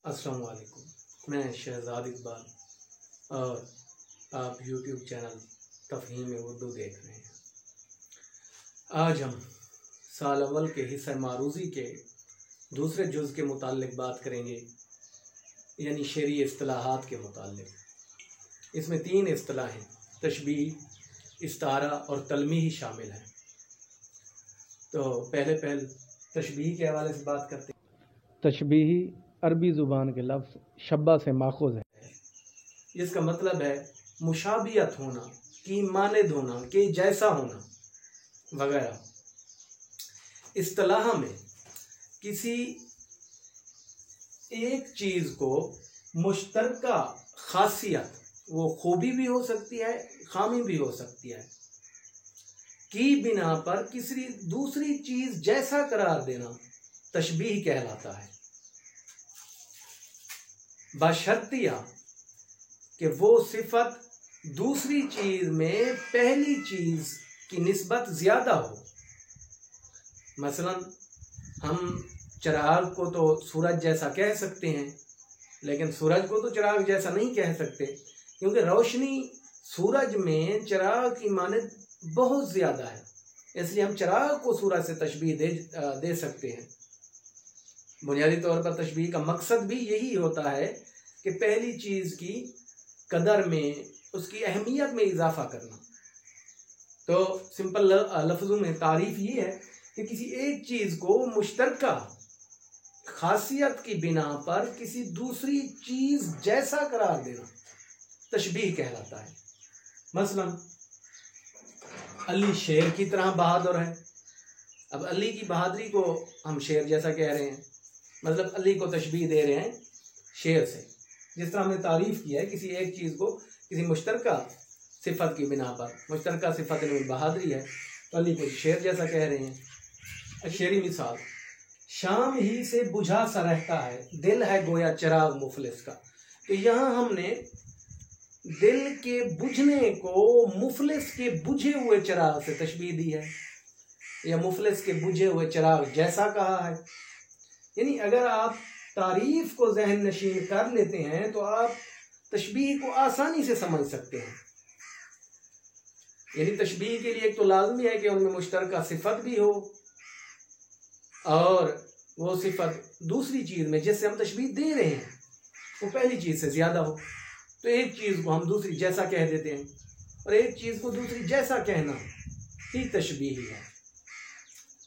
अस्सलाम वालेकुम। मैं शहजाद इकबाल और आप यूट्यूब चैनल तफहीम उर्दू देख रहे हैं। आज हम साल अव्वल के हिस्सा मारूज़ी के दूसरे जुज़ के मुताल्लिक बात करेंगे, यानी शेरी इस्तिलाहात के मुताल्लिक। इसमें 3 इस्तिलाहें तशबीह, इस्तारा और तलमीह शामिल हैं। तो पहले तशबीह के हवाले से बात करते हैं। तशबीह अरबी ज़ुबान के लफ्ज़ शब्बा से माखूज़ है, जिसका मतलब है मुशाबियत होना, की मानद होना, के जैसा होना वगैरह। इस्तिलाह में किसी एक चीज़ को मुश्तरका खासियत, वो खूबी भी हो सकती है, खामी भी हो सकती है, की बिना पर किसी दूसरी चीज़ जैसा करार देना तशबीह कहलाता है, बशर्तिया कि वो सिफत दूसरी चीज़ में पहली चीज़ की निस्बत ज़्यादा हो। मसलन हम चिराग को तो सूरज जैसा कह सकते हैं, लेकिन सूरज को तो चिराग जैसा नहीं कह सकते, क्योंकि रोशनी सूरज में चिराग की मानद बहुत ज़्यादा है। इसलिए हम चिराग को सूरज से तशबीह दे सकते हैं। बुनियादी तौर पर तशबीह का मकसद भी यही होता है कि पहली चीज़ की कदर में, उसकी अहमियत में इजाफा करना। तो सिंपल लफ्ज़ों में तारीफ़ ये है कि किसी एक चीज़ को मुश्तरका खासियत की बिना पर किसी दूसरी चीज़ जैसा करार देना तशबीह कहलाता है। मसलन अली शेर की तरह बहादुर है। अब अली की बहादुरी को हम शेर जैसा कह रहे हैं, मतलब अली को तशबीह दे रहे हैं शेर से। जिस तरह हमने तारीफ़ किया है किसी एक चीज़ को किसी मुश्तरका सिफत की बिना पर, मुश्तरका सिफत में बहादुरी है, तो अली को शेर जैसा कह रहे हैं। शेरी मिसाल, शाम ही से बुझा सा रहता है, दिल है गोया चिराग मुफलिस का। तो यहाँ हमने दिल के बुझने को मुफलिस के बुझे हुए चिराग से तशबीह दी है, या मुफलिस के बुझे हुए चिराग जैसा कहा है। यानी अगर आप तारीफ को जहन नशीन कर लेते हैं तो आप तशबीह को आसानी से समझ सकते हैं। यानी तशबीह के लिए एक तो लाजमी है कि उनमें मुश्तरका सिफत भी हो, और वो सिफत दूसरी चीज़ में जिससे हम तशबीह दे रहे हैं वो पहली चीज़ से ज़्यादा हो। तो एक चीज़ को हम दूसरी जैसा कह देते हैं, और एक चीज़ को दूसरी जैसा कहना ही तशबीह है।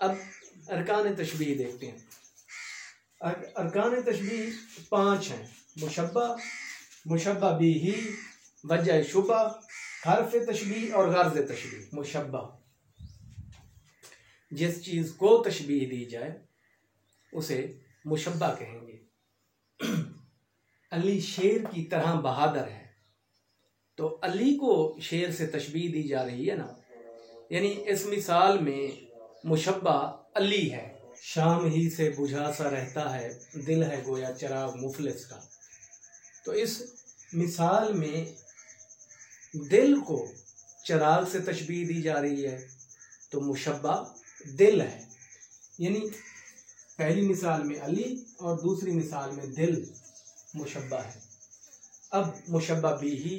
अब अरकान तशबीह देखते हैं। अरकान तशबीह 5 हैं: मुशब्बा, मुशब्बा बिही, वजह शुबा, हर्फ तशबीह और गर्ज़ तशबीह। मुशब्बा, जिस चीज़ को तशबीह दी जाए उसे मुशब्बा कहेंगे। अली शेर की तरह बहादुर है, तो अली को शेर से तशबीह दी जा रही है ना, यानी इस मिसाल में मुशब्बा अली है। शाम ही से बुझा सा रहता है, दिल है गोया चिराग मुफलिस का। तो इस मिसाल में दिल को चिराग से तशबीह दी जा रही है, तो मुशब्बा दिल है। यानी पहली मिसाल में अली और दूसरी मिसाल में दिल मुशब्बा है। अब मुशब्बा बिही,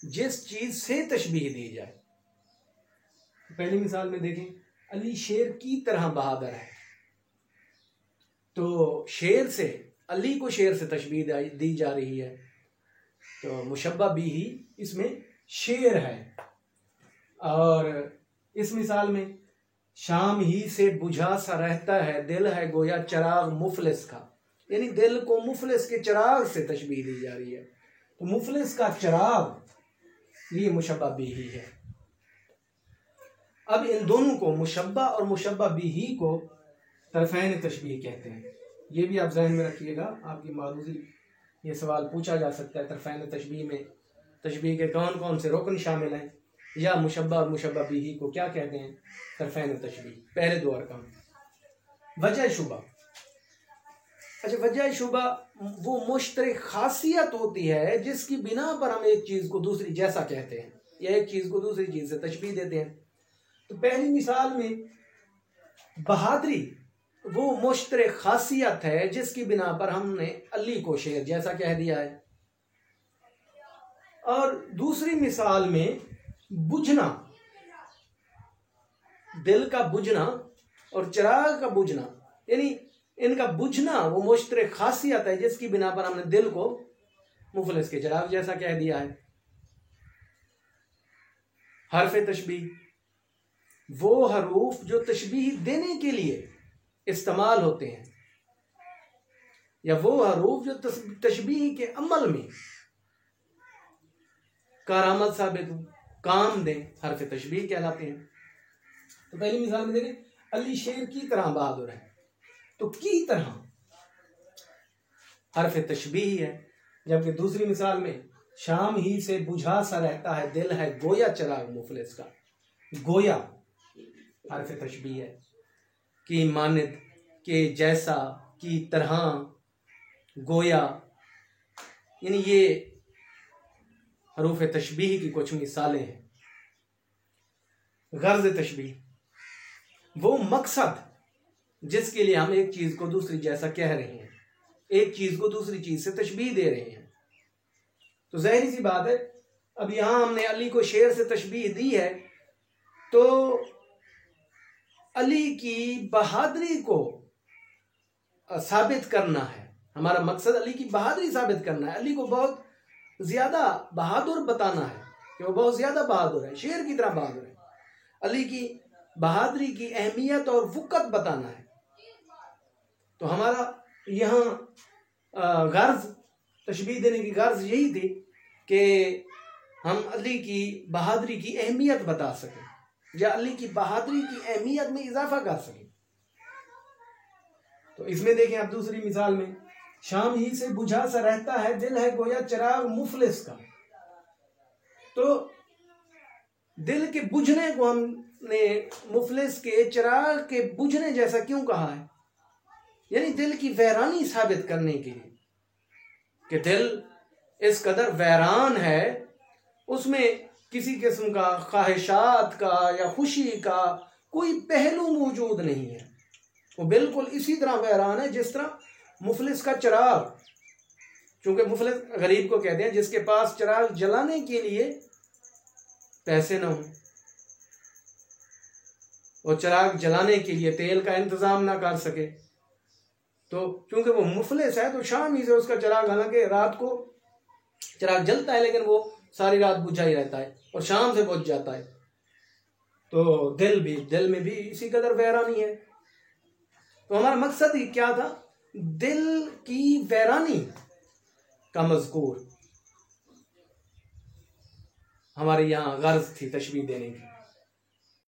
जिस चीज़ से तशबीह दी जाए। पहली मिसाल में देखें, अली शेर की तरह बहादुर है, तो शेर से, अली को शेर से तशबीह दी जा रही है, तो मुशब्बा बिही इसमें शेर है। और इस मिसाल में शाम ही से बुझा सा रहता है, दिल है गोया चिराग मुफलिस का, यानी दिल को मुफलिस के चिराग से तशबीह दी जा रही है, तो मुफलिस का चिराग ये मुशब्बा बिही है। अब इन दोनों को, मुशब्बा और मुशब्बा बिही को तरफ़ैन तशबीह कहते हैं। ये भी आप जहन में रखिएगा, आपकी मारूज़ी ये सवाल पूछा जा सकता है, तरफ़ैन तशबीह में तशबीह के कौन कौन से रुकन शामिल हैं, या मुशब्बा और मुशब्बा बिही को क्या कहते हैं तरफ़ैन तशबीह। पहले 2 अरकान। वजह शुबा, अच्छा, वजह शुबा वो मुश्तरक खासियत होती है जिसकी बिना पर हम एक चीज़ को दूसरी जैसा कहते हैं, या एक चीज़ को दूसरी चीज़ से तशबीह देते हैं। तो पहली मिसाल में बहादुरी वो मुश्तरक खासियत है जिसकी बिना पर हमने अली को शेर जैसा कह दिया है। और दूसरी मिसाल में बुझना, दिल का बुझना और चिराग का बुझना, यानी इनका बुझना वो मुश्तरक खासियत है जिसकी बिना पर हमने दिल को मुफलिस के चिराग जैसा कह दिया है। हर्फ तशबीह, वो हरूफ जो तशबीह देने के लिए इस्तेमाल होते हैं, या वो हरूफ जो तशबीह के अमल में कारामद साबित हो, काम दें, हर्फ तशबीह कहलाते हैं। तो पहली मिसाल में देखें, अली शेर की तरह बहादुर है, तो की तरह हर्फ तशबीह है। जबकि दूसरी मिसाल में शाम ही से बुझा सा रहता है दिल है गोया चिराग मुफलिस का, गोया हर्फ तशबीह है। कि मानिद, के जैसा, की तरह, गोया, यानी ये हरूफ तशबीह की कुछ मिसालें हैं। गर्ज तशबीह, वो मकसद जिसके लिए हम एक चीज को दूसरी जैसा कह रहे हैं, एक चीज को दूसरी चीज से तशबीह दे रहे हैं। तो जाहिर सी बात है, अब यहां हमने अली को शेर से तशबीह दी है, तो अली की बहादुरी को साबित करना है। हमारा मकसद अली की बहादुरी साबित करना है, अली को बहुत ज्यादा बहादुर बताना है कि वो बहुत ज्यादा बहादुर है, शेर की तरह बहादुर है। अली की बहादुरी की अहमियत और वक़्त बताना है। तो हमारा यहाँ गर्ज, तशबीह देने की गर्ज यही थी कि हम अली की बहादुरी की अहमियत बता सकें या अली की बहादुरी की अहमियत में इजाफा कर सकें। तो इसमें देखें आप दूसरी मिसाल में, शाम ही से बुझा सा रहता है दिल है गोया चिराग मुफलिस का। तो दिल के बुझने को हमने मुफलिस के चिराग के बुझने जैसा क्यों कहा है? यानी दिल की वैरानी साबित करने के लिए कि दिल इस कदर वैरान है, उसमें किसी किस्म का ख्वाहिशात का या खुशी का कोई पहलू मौजूद नहीं है। वो बिल्कुल इसी तरह वैरान है जिस तरह मुफलिस का चिराग। चूंकि मुफलिस गरीब को कहते हैं जिसके पास चिराग जलाने के लिए पैसे ना हो, और चिराग जलाने के लिए तेल का इंतजाम ना कर सके, तो क्योंकि वो मुफलिस है तो शाम ही से उसका चिराग, हालांकि रात को चिराग जलता है लेकिन वो सारी रात बुझा ही रहता है और शाम से बुझ जाता है। तो दिल में भी इसी कदर वैरानी है। तो हमारा मकसद ही क्या था? दिल की वैरानी का मज़कूर हमारे यहाँ गर्ज थी तशबीह देने की।